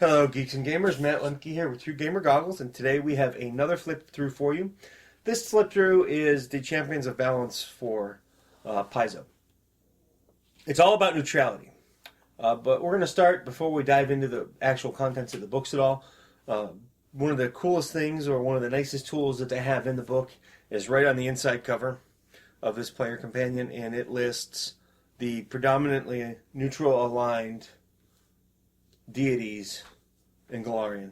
Hello, geeks and gamers. Matt Lemke here with True Gamer Goggles, and today we have another flip through for you. This flip through is the Champions of Balance for Paizo. It's all about neutrality, but we're going to start before we dive into the actual contents of the books at all. One of the coolest things, or one of the nicest tools that they have in the book, is right on the inside cover of this player companion, and it lists the predominantly neutral aligned deities in Golarion.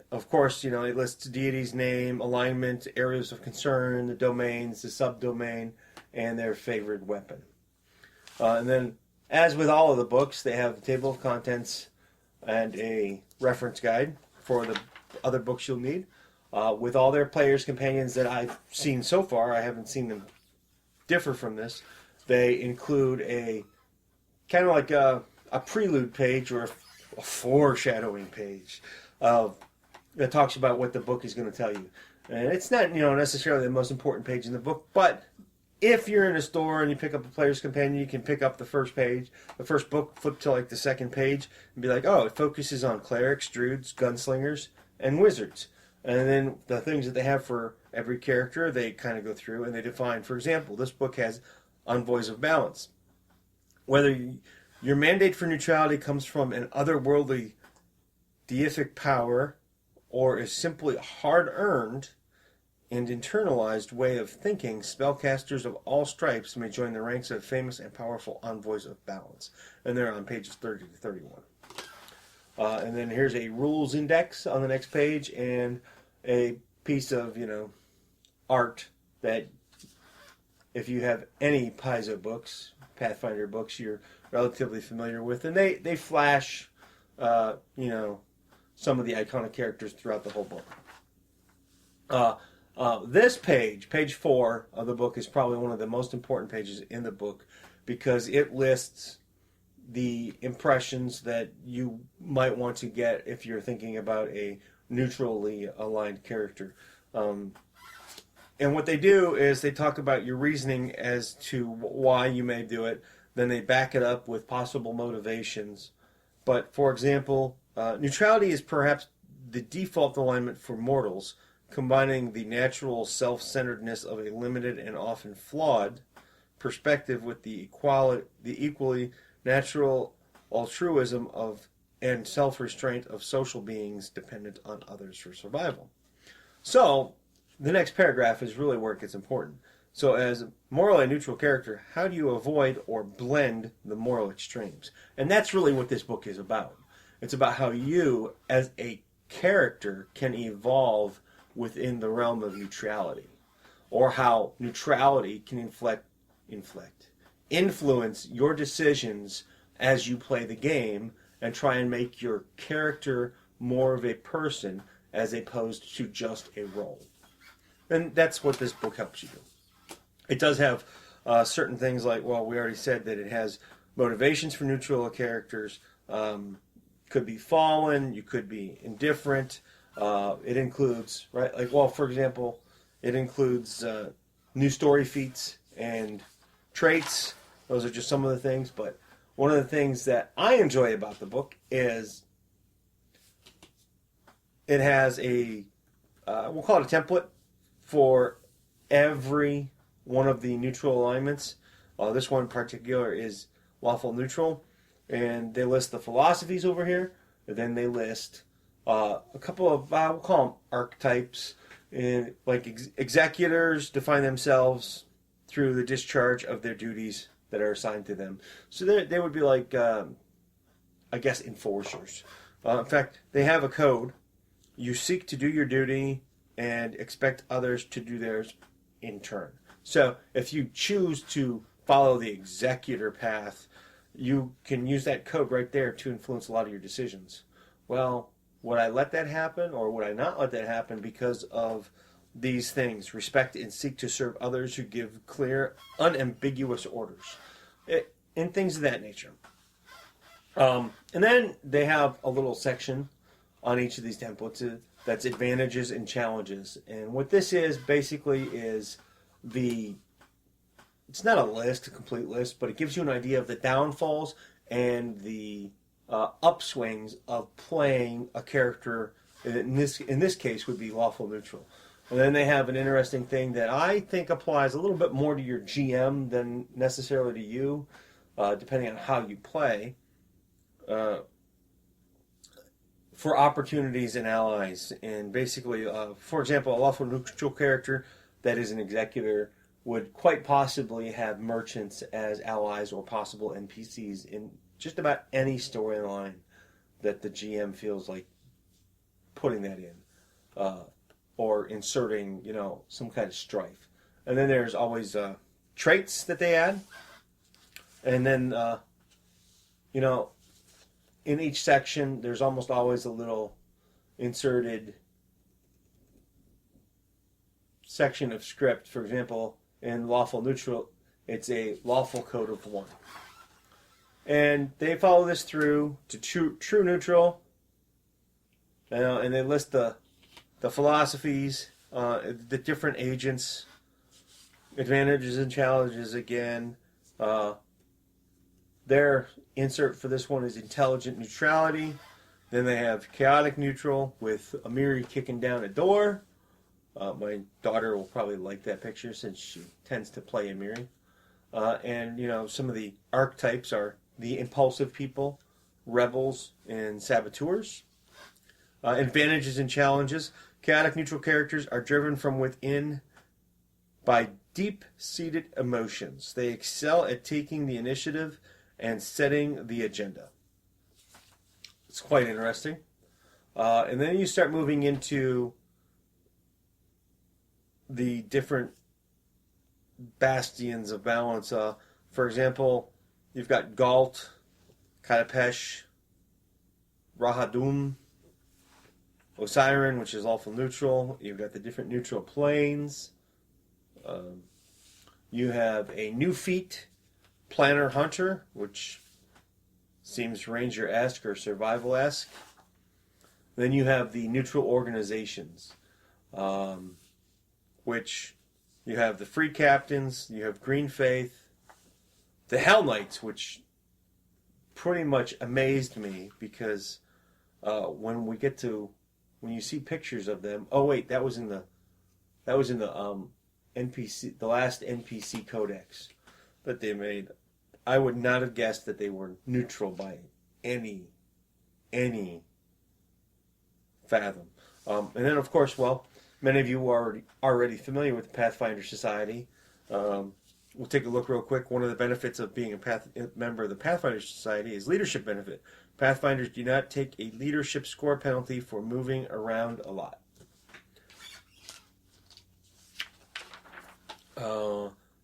Of course, it lists deities' name, alignment, areas of concern, the domains, the subdomain, and their favored weapon. And then, as with all of the books, they have a table of contents and a reference guide for the other books you'll need. With all their players' companions that I've seen so far, I haven't seen them differ from this. They include a kind of like a prelude page or a foreshadowing page that talks about what the book is going to tell you. And it's not, necessarily the most important page in the book, but if you're in a store and you pick up a player's companion, you can pick up the first page, the first book, flip to like the second page, and be like, oh, it focuses on clerics, druids, gunslingers, and wizards. And then the things that they have for every character, they kind of go through and they define. For example, this book has Envoys of Balance. Whether your mandate for neutrality comes from an otherworldly deific power or is simply a hard-earned and internalized way of thinking, spellcasters of all stripes may join the ranks of famous and powerful Envoys of Balance. And they're on pages 30 to 31. And then here's a rules index on the next page and a piece of, art that if you have any Paizo books, Pathfinder books, you're relatively familiar with. And they flash, some of the iconic characters throughout the whole book. This page 4 of the book, is probably one of the most important pages in the book because it lists the impressions that you might want to get if you're thinking about a neutrally aligned character. And what they do is they talk about your reasoning as to why you may do it. Then they back it up with possible motivations. But, for example, neutrality is perhaps the default alignment for mortals, combining the natural self-centeredness of a limited and often flawed perspective with the equally natural altruism of and self-restraint of social beings dependent on others for survival. So, the next paragraph is really where it gets important. So, as a morally neutral character, how do you avoid or blend the moral extremes? And that's really what this book is about. It's about how you, as a character, can evolve within the realm of neutrality, or how neutrality can influence your decisions as you play the game and try and make your character more of a person as opposed to just a role. And that's what this book helps you do. It does have certain things like, well, we already said that it has motivations for neutral characters. Could be fallen, you could be indifferent. It includes, for example, it includes new story feats and traits. Those are just some of the things, but one of the things that I enjoy about the book is it has a, we'll call it a template for every one of the neutral alignments. This one in particular is lawful neutral, and they list the philosophies over here, and then they list a couple of, we'll call them archetypes, and executors define themselves through the discharge of their duties that are assigned to them. So they would be like, enforcers. In fact, they have a code. You seek to do your duty and expect others to do theirs in turn. So if you choose to follow the executor path, you can use that code right there to influence a lot of your decisions. Well, would I let that happen or would I not let that happen because of these things? Respect and seek to serve others who give clear, unambiguous orders. And things of that nature. And then they have a little section on each of these templates that's advantages and challenges. And what this is basically is it's not a list, a complete list, but it gives you an idea of the downfalls and the upswings of playing a character. In this case, would be lawful neutral. And then they have an interesting thing that I think applies a little bit more to your GM than necessarily to you, depending on how you play. For opportunities and allies, and basically, for example, a lawful neutral character that is an executor would quite possibly have merchants as allies or possible NPCs in just about any storyline that the GM feels like putting that in, or inserting, some kind of strife. And then there's always traits that they add, and then in each section there's almost always a little inserted section of script. For example, in lawful neutral, it's a lawful code of one, and they follow this through to true neutral. And they list the philosophies, the different agents, advantages and challenges again. Their insert for this one is intelligent neutrality. Then they have chaotic neutral with Amiri kicking down a door. My daughter will probably like that picture since she tends to play Amiri. And some of the archetypes are the impulsive people, rebels, and saboteurs. Advantages and challenges. Chaotic neutral characters are driven from within by deep-seated emotions. They excel at taking the initiative and setting the agenda. It's quite interesting. And then you start moving into the different bastions of balance. For example, you've got Galt, Katapesh, Rahadum, Osiren, which is lawful neutral. You've got the different neutral planes. You have a new feat, Planner Hunter, which seems Ranger-esque or Survival-esque. Then you have the neutral organizations, which you have the Free Captains, you have Green Faith, the Hell Knights, which pretty much amazed me because when you see pictures of them, oh wait, that was in the NPC, the last NPC codex that they made. I would not have guessed that they were neutral by any fathom. And then, of course, many of you are already familiar with the Pathfinder Society. We'll take a look real quick. One of the benefits of being a member of the Pathfinder Society is leadership benefit. Pathfinders do not take a leadership score penalty for moving around a lot.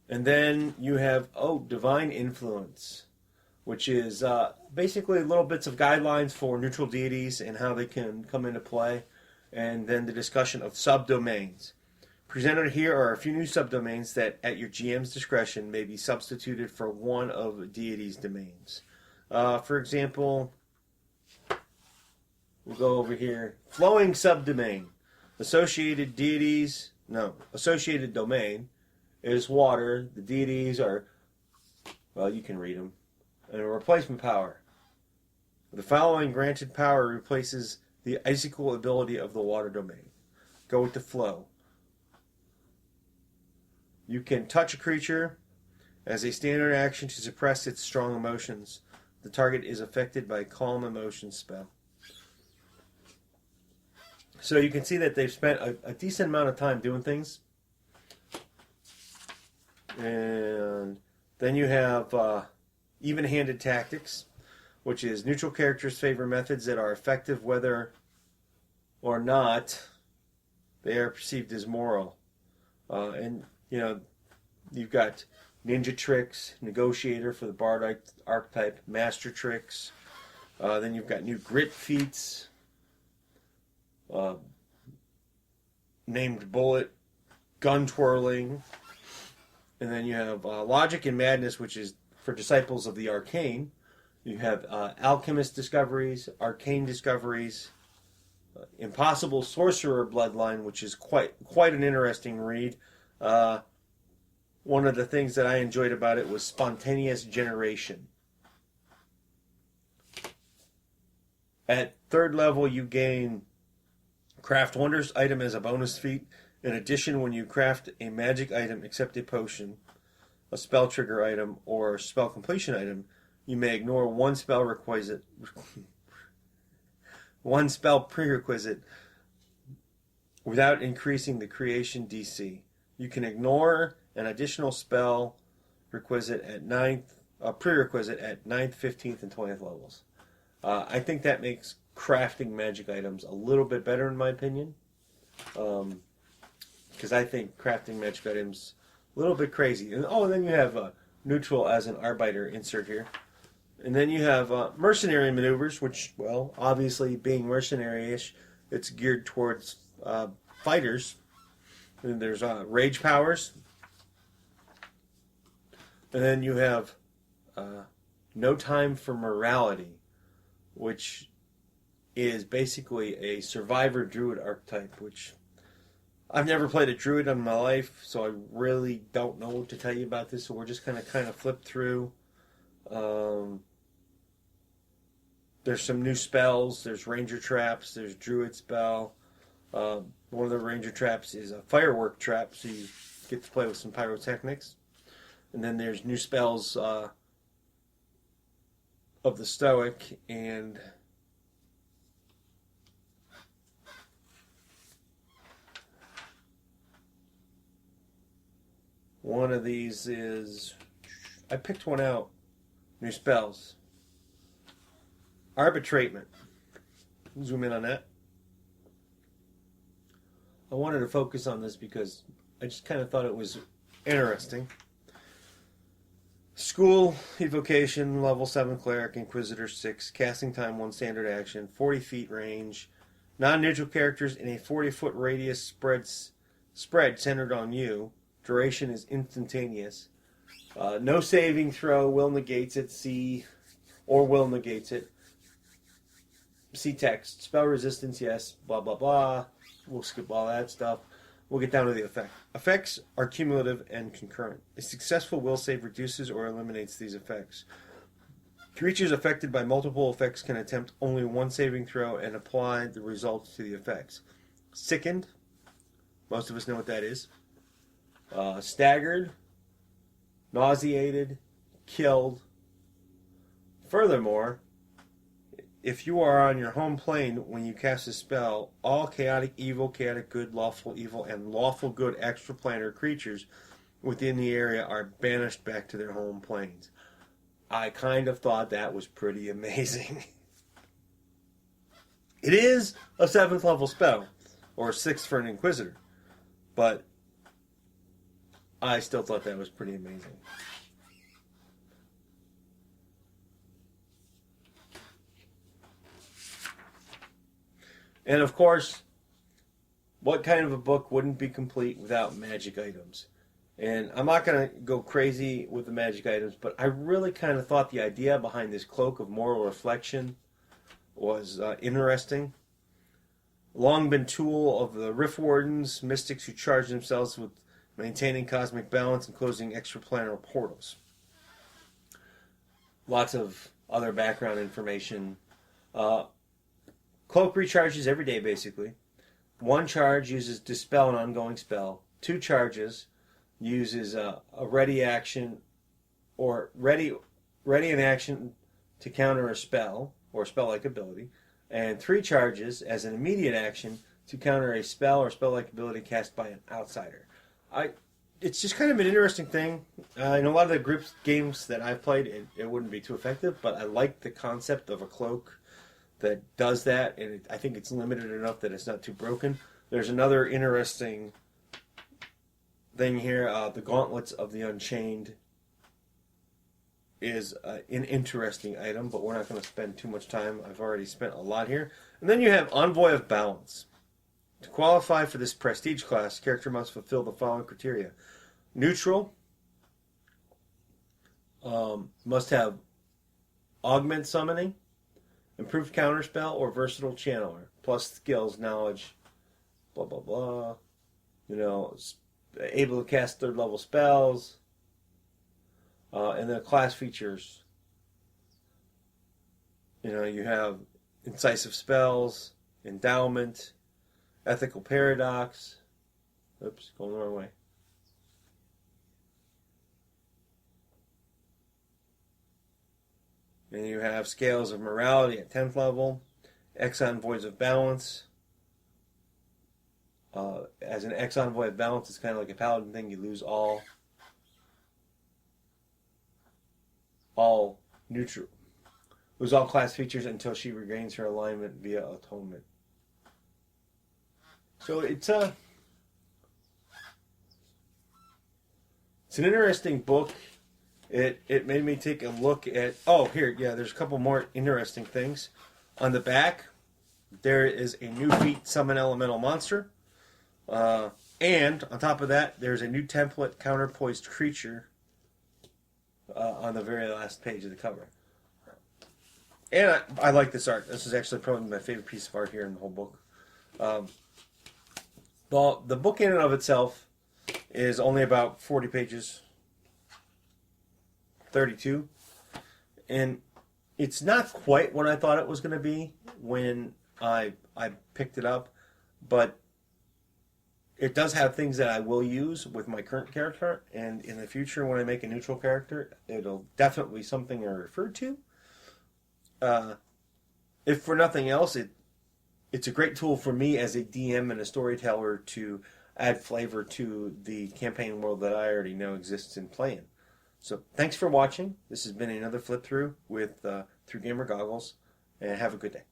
And then you have, Divine Influence, which is basically little bits of guidelines for neutral deities and how they can come into play. And then the discussion of subdomains. Presented here are a few new subdomains that, at your GM's discretion, may be substituted for one of a deity's domains. For example, we'll go over here. Flowing subdomain. Associated domain is water. The deities are, you can read them. And a replacement power. The following granted power replaces the icicle ability of the water domain. Go with the flow. You can touch a creature as a standard action to suppress its strong emotions. The target is affected by a calm emotion spell. So you can see that they've spent a decent amount of time doing things. And then you have even-handed tactics, which is neutral characters favor methods that are effective whether or not they are perceived as moral. You've got ninja tricks, negotiator for the bard archetype, master tricks. Then you've got new grit feats, named bullet, gun twirling. And then you have logic and madness, which is for disciples of the arcane. You have alchemist discoveries, arcane discoveries, impossible sorcerer bloodline, which is quite an interesting read. One of the things that I enjoyed about it was spontaneous generation. At third level, you gain Craft Wonders item as a bonus feat. In addition, when you craft a magic item, except a potion, a spell trigger item, or spell completion item, you may ignore one spell prerequisite without increasing the creation DC. You can ignore an additional spell prerequisite at 9th, 15th, and 20th levels. I think that makes crafting magic items a little bit better in my opinion. Because I think crafting magic items a little bit crazy. And then you have neutral as an arbiter insert here. And then you have mercenary maneuvers, which, well, obviously being mercenary-ish, it's geared towards fighters. And there's rage powers. And then you have no time for morality, which is basically a survivor druid archetype, which I've never played a druid in my life, so I really don't know what to tell you about this. So we're just going to kind of flip through. There's some new spells. There's ranger traps. There's druid spell. One of the ranger traps is a firework trap, so you get to play with some pyrotechnics. And then there's new spells of the stoic, and one of these is, I picked one out, new spells. Arbitrament. Zoom in on that. I wanted to focus on this because I just kind of thought it was interesting. School, Evocation, level 7 Cleric, Inquisitor 6, casting time 1 standard action, 40 feet range, non-neutral characters in a 40-foot radius spread centered on you. Duration is instantaneous. No saving throw, will negates it, will negates it. See text, spell resistance, yes, blah, blah, blah. We'll skip all that stuff. We'll get down to the effect. Effects are cumulative and concurrent. A successful will save reduces or eliminates these effects. Creatures affected by multiple effects can attempt only one saving throw and apply the results to the effects. Sickened. Most of us know what that is. Staggered. Nauseated. Killed. Furthermore, if you are on your home plane when you cast a spell, all chaotic evil, chaotic good, lawful evil, and lawful good extraplanar creatures within the area are banished back to their home planes. I kind of thought that was pretty amazing. It is a 7th level spell, or 6th for an Inquisitor, but I still thought that was pretty amazing. And of course, what kind of a book wouldn't be complete without magic items? And I'm not going to go crazy with the magic items, but I really kind of thought the idea behind this Cloak of Moral Reflection was interesting. Long been tool of the Rift Wardens, mystics who charge themselves with maintaining cosmic balance and closing extraplanar portals. Lots of other background information. Cloak recharges every day, basically. 1 charge uses Dispel, an ongoing spell. 2 charges uses a ready action or ready an action to counter a spell or spell-like ability. And 3 charges as an immediate action to counter a spell or spell-like ability cast by an outsider. It's just kind of an interesting thing. In a lot of the group games that I've played, it wouldn't be too effective, but I like the concept of a cloak that does that, and I think it's limited enough that it's not too broken. There's another interesting thing here. The Gauntlets of the Unchained is an interesting item, but we're not going to spend too much time. I've already spent a lot here. And then you have Envoy of Balance. To qualify for this prestige class, character must fulfill the following criteria. Neutral, must have Augment Summoning, Improved Counterspell, or Versatile Channeler, plus skills, knowledge, blah, blah, blah. Able to cast 3rd level spells. And then class features. You have incisive spells, endowment, ethical paradox. Oops, going the wrong way. And you have scales of morality at 10th level, Exxon voids of balance. As an Exxon void of balance, it's kind of like a paladin thing. You lose all neutral, lose all class features until she regains her alignment via atonement. So it's an interesting book. It made me take a look at, there's a couple more interesting things. On the back, there is a new feat, summon elemental monster. And on top of that, there's a new template, counterpoised creature, on the very last page of the cover. And I like this art. This is actually probably my favorite piece of art here in the whole book. Well, the book in and of itself is only about 40 pages. 32. And it's not quite what I thought it was going to be when I picked it up, but it does have things that I will use with my current character, and in the future when I make a neutral character, it'll definitely be something I refer to. If for nothing else, it's a great tool for me as a DM and a storyteller to add flavor to the campaign world that I already know exists in playing. So thanks for watching. This has been another flip through with Through Gamer Goggles, and have a good day.